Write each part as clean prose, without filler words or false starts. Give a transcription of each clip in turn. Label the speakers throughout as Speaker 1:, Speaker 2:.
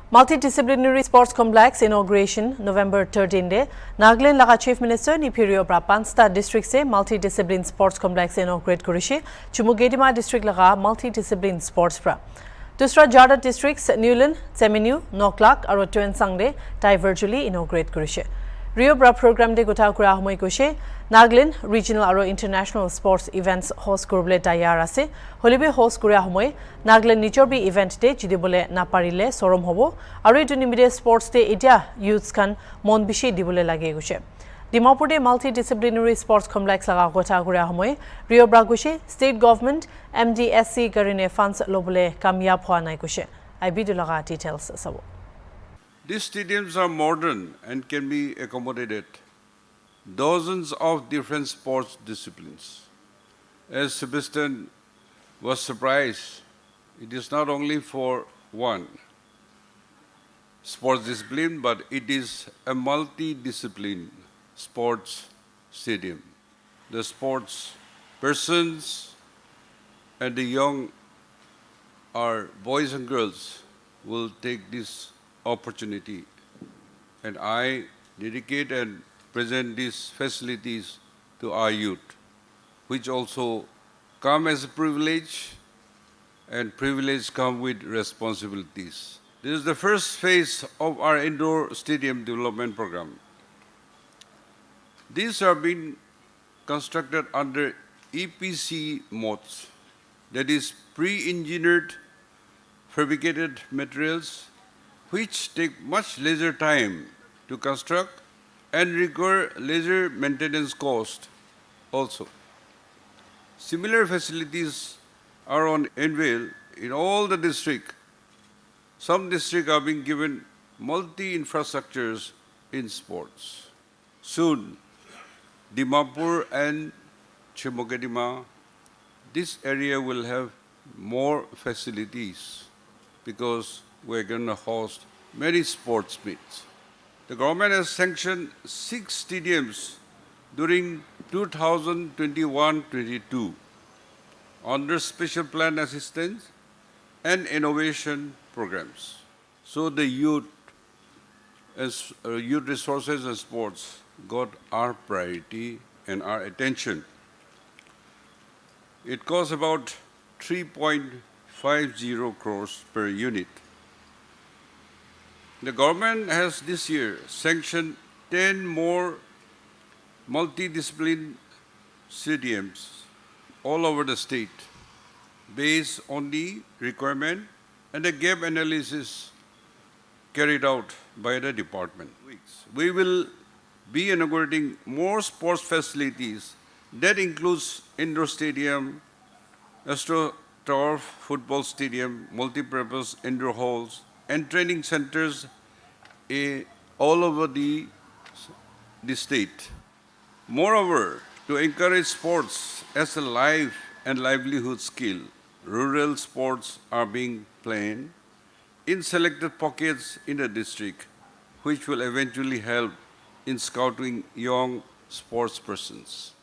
Speaker 1: Multidisciplinary Sports Complex inauguration November 13 day. Nagaland laga Chief Minister Nipirio Prapansta District se multidiscipline sports complex inaugurate kurishi. Chumugedima District laga multidiscipline sports pra. Dusra Jada districts Newland, Seminu, Noklak aru Tuensangde tai virtually inaugurate kurishi. Rio Bra program de gota kura humoi kushe Nagaland regional aru international sports events host kurble tayar ase holibe host kura humoi Nagaland nichorbi event de jidibole naparile sorom hobo aru etu nimide sports de etia youths kan mon bishi dibole lage gushe Dimapur de multidisciplinary sports complex laga gota kura humoi Rio Bra gushe state government MDSC garine funds lobole kamyab hwa nai gushe IB dulaga details sabo
Speaker 2: These stadiums are modern and can be accommodated dozens of different sports disciplines. As Sebastian was surprised, it is not only for one sports discipline, but it is a multi-discipline sports stadium. The sports persons and the young, our boys and girls, will take this opportunity, and I dedicate and present these facilities to our youth, which also come as a privilege, and privilege come with responsibilities. This is the first phase of our indoor stadium development program. These are being constructed under EPC modes, that is pre-engineered fabricated materials which take much lesser time to construct and require lesser maintenance cost also. Similar facilities are on anvil in all the districts. Some districts are being given multi-infrastructures in sports. Soon, Dimapur and Chimokadima, this area will have more facilities because we're going to host many sports meets. The government has sanctioned 6 stadiums during 2021-22 under special plan assistance and innovation programs. So the youth resources and sports got our priority and our attention. It costs about 3.50 crores per unit. The government has this year sanctioned 10 more multidiscipline stadiums all over the state based on the requirement and the gap analysis carried out by the department. We will be inaugurating more sports facilities that includes indoor stadium, AstroTurf football stadium, multi-purpose indoor halls, and training centers all over the state. Moreover, to encourage sports as a life and livelihood skill, rural sports are being played in selected pockets in the district, which will eventually help in scouting young sports persons.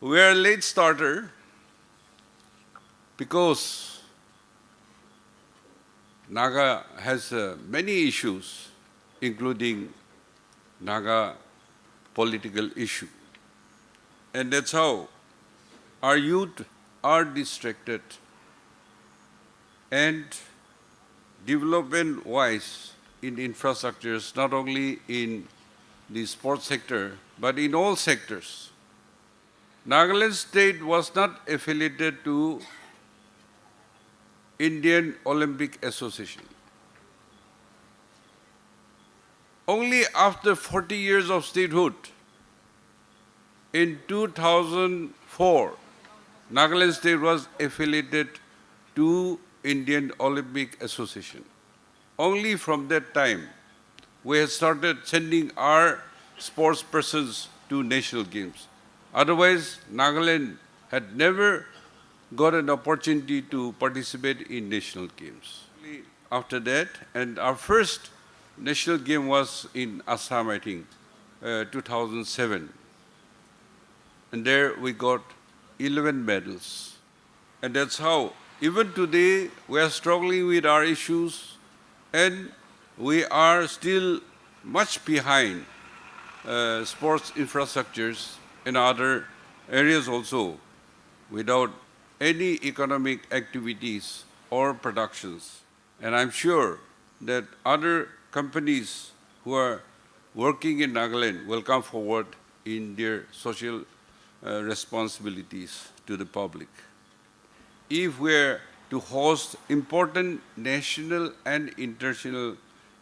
Speaker 2: We are a late starter because Naga has many issues, including Naga political issue. And that's how our youth are distracted. And development-wise in infrastructures, not only in the sports sector, but in all sectors. Nagaland State was not affiliated to Indian Olympic Association. Only after 40 years of statehood, in 2004, Nagaland State was affiliated to Indian Olympic Association. Only from that time, we have started sending our sports persons to national games. Otherwise, Nagaland had never got an opportunity to participate in national games. After that, and our first national game was in Assam, I think, 2007. And there we got 11 medals. And that's how, even today, we are struggling with our issues and we are still much behind sports infrastructures in other areas also without any economic activities or productions. And I'm sure that other companies who are working in Nagaland will come forward in their social responsibilities to the public. If we're to host important national and international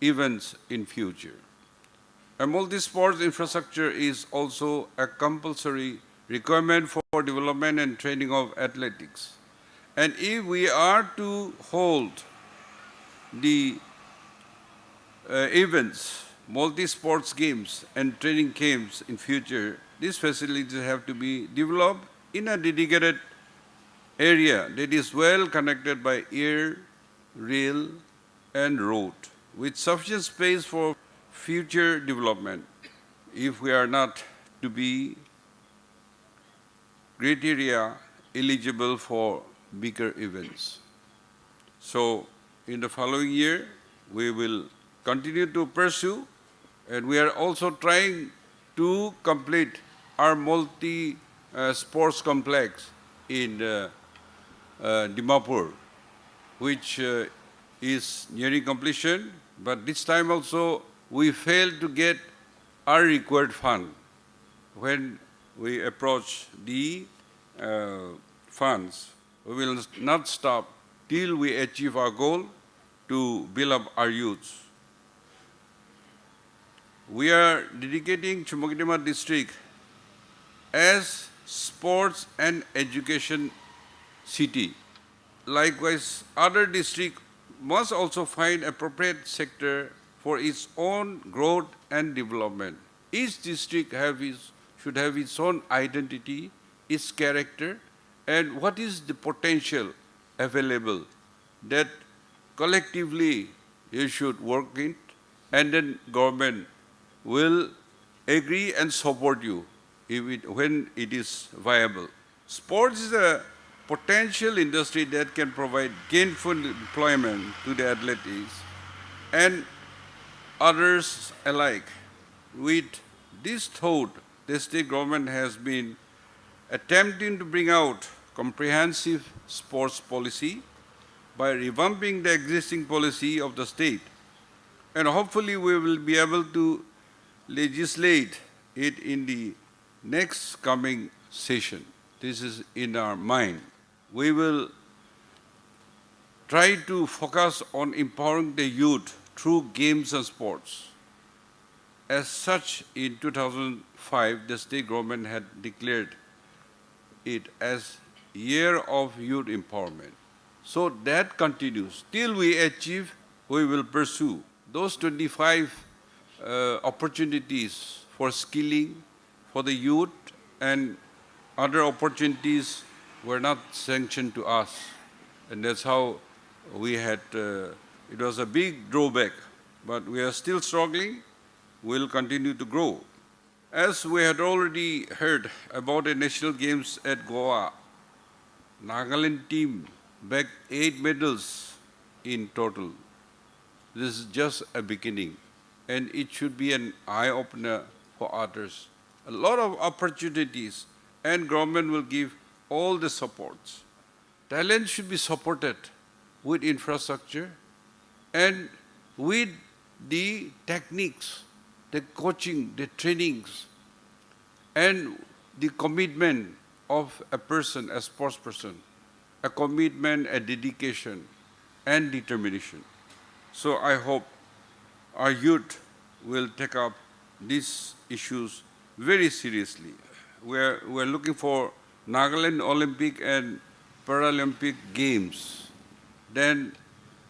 Speaker 2: events in future. A multi-sports infrastructure is also a compulsory requirement for development and training of athletics. And if we are to hold the events, multi-sports games and training camps in future, these facilities have to be developed in a dedicated area that is well connected by air, rail, and road, with sufficient space for future development. If we are not to be criteria eligible for bigger events. So in the following year, we will continue to pursue, and we are also trying to complete our multi-sports complex in Dimapur, which is nearing completion, but this time also we failed to get our required fund. When we approach the funds, we will not stop till we achieve our goal to build up our youth. We are dedicating Chumokidima district as sports and education city. Likewise, other districts must also find appropriate sector for its own growth and development. Each district should have its own identity, its character, and what is the potential available that collectively you should work in, and then government will agree and support you when it is viable. Sports is a potential industry that can provide gainful employment to the athletes and others alike. With this thought, the state government has been attempting to bring out comprehensive sports policy by revamping the existing policy of the state. And hopefully we will be able to legislate it in the next coming session. This is in our mind. We will try to focus on empowering the youth through games and sports. As such, in 2005, the state government had declared it as Year of Youth Empowerment. So that continues. Till we achieve, we will pursue those 25 opportunities for skilling for the youth, and other opportunities were not sanctioned to us. And that's how we had, it was a big drawback, but we are still struggling. We'll continue to grow. As we had already heard about the national games at Goa, Nagaland team bagged 8 medals in total. This is just a beginning, and it should be an eye-opener for others. A lot of opportunities, and government will give all the supports. Talent should be supported with infrastructure and with the techniques, the coaching, the trainings, and the commitment of a person, a sports person, a commitment, a dedication, and determination. So I hope our youth will take up these issues very seriously. We're looking for Nagaland Olympic and Paralympic Games, then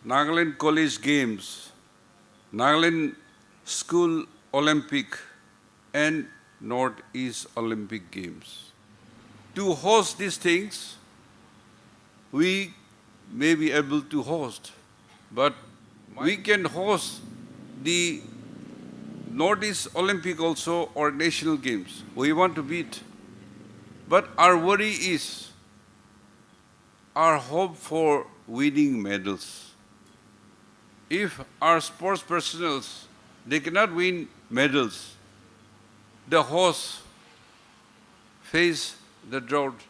Speaker 2: Nagaland College Games, Nagaland School Olympic, and Northeast Olympic Games. To host these things, we may be able to host, but we can host the Northeast Olympic also or national games. We want to beat. But our worry is our hope for winning medals. if our sports personnels, they cannot win medals, the hosts face the drought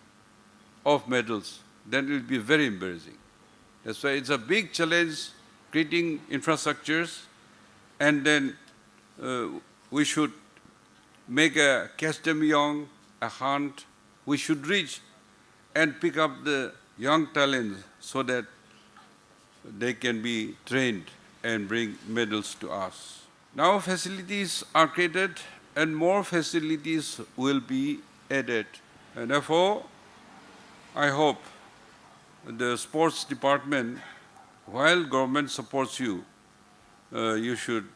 Speaker 2: of medals, then it will be very embarrassing. That's why it's a big challenge creating infrastructures, and then we should make a catch them young, a hunt. We should reach and pick up the young talents so that they can be trained and bring medals to us. Now facilities are created and more facilities will be added. And therefore, I hope the sports department, while government supports you, you should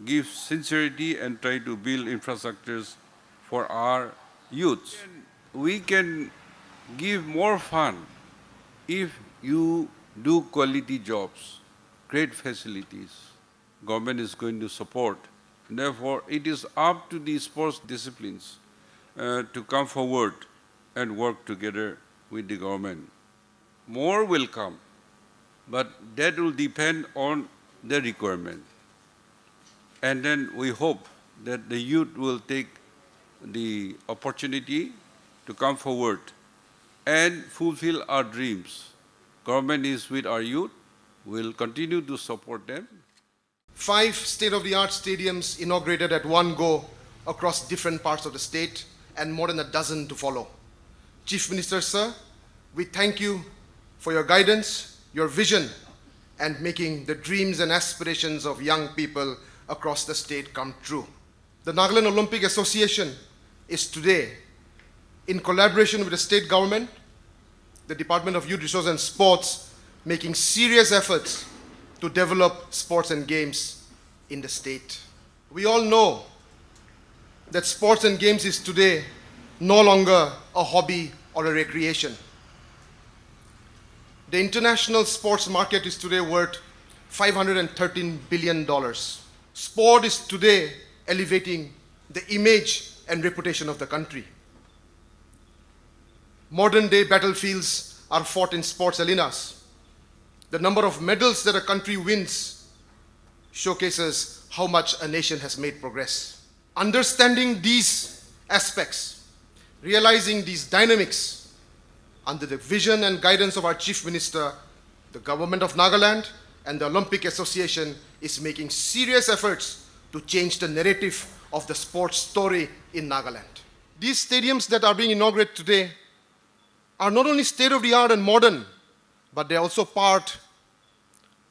Speaker 2: give sincerity and try to build infrastructures for our youths. We can give more fun if you do quality jobs, great facilities. Government is going to support. Therefore, it is up to the sports disciplines to come forward and work together with the government. More will come, but that will depend on the requirement. And then we hope that the youth will take the opportunity to come forward and fulfill our dreams. Government is with our youth, will continue to support them.
Speaker 3: 5 state-of-the-art stadiums inaugurated at one go across different parts of the state, and more than a dozen to follow. Chief Minister, sir, we thank you for your guidance, your vision, and making the dreams and aspirations of young people across the state come true. The Nagaland Olympic Association is today, in collaboration with the state government, the Department of Youth Resources and Sports, making serious efforts to develop sports and games in the state. We all know that sports and games is today no longer a hobby or a recreation. The international sports market is today worth $513 billion. Sport is today elevating the image and reputation of the country. Modern day battlefields are fought in sports arenas. The number of medals that a country wins showcases how much a nation has made progress. Understanding these aspects, realizing these dynamics, under the vision and guidance of our Chief Minister, the Government of Nagaland and the Olympic Association is making serious efforts to change the narrative of the sports story in Nagaland. These stadiums that are being inaugurated today are not only state-of-the-art and modern, but they're also part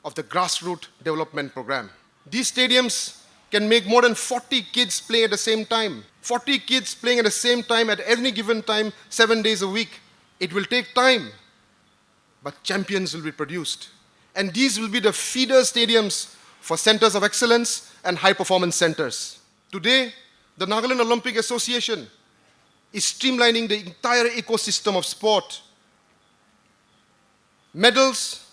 Speaker 3: of the grassroots development program. These stadiums can make more than 40 kids play at the same time. 40 kids playing at the same time at any given time, 7 days a week. It will take time, but champions will be produced. And these will be the feeder stadiums for centers of excellence and high-performance centers. Today, the Nagaland Olympic Association is streamlining the entire ecosystem of sport. Medals,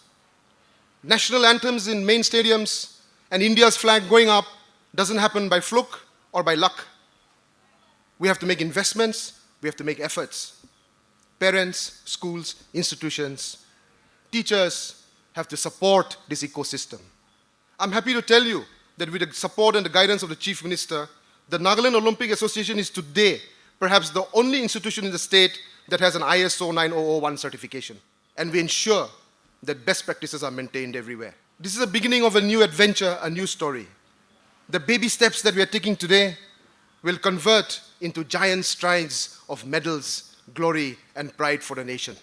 Speaker 3: national anthems in main stadiums, and India's flag going up doesn't happen by fluke or by luck. We have to make investments, we have to make efforts. Parents, schools, institutions, teachers have to support this ecosystem. I'm happy to tell you that with the support and the guidance of the Chief Minister, the Nagaland Olympic Association is today perhaps the only institution in the state that has an ISO 9001 certification. And we ensure that best practices are maintained everywhere. This is the beginning of a new adventure, a new story. The baby steps that we are taking today will convert into giant strides of medals, glory, and pride for the nation.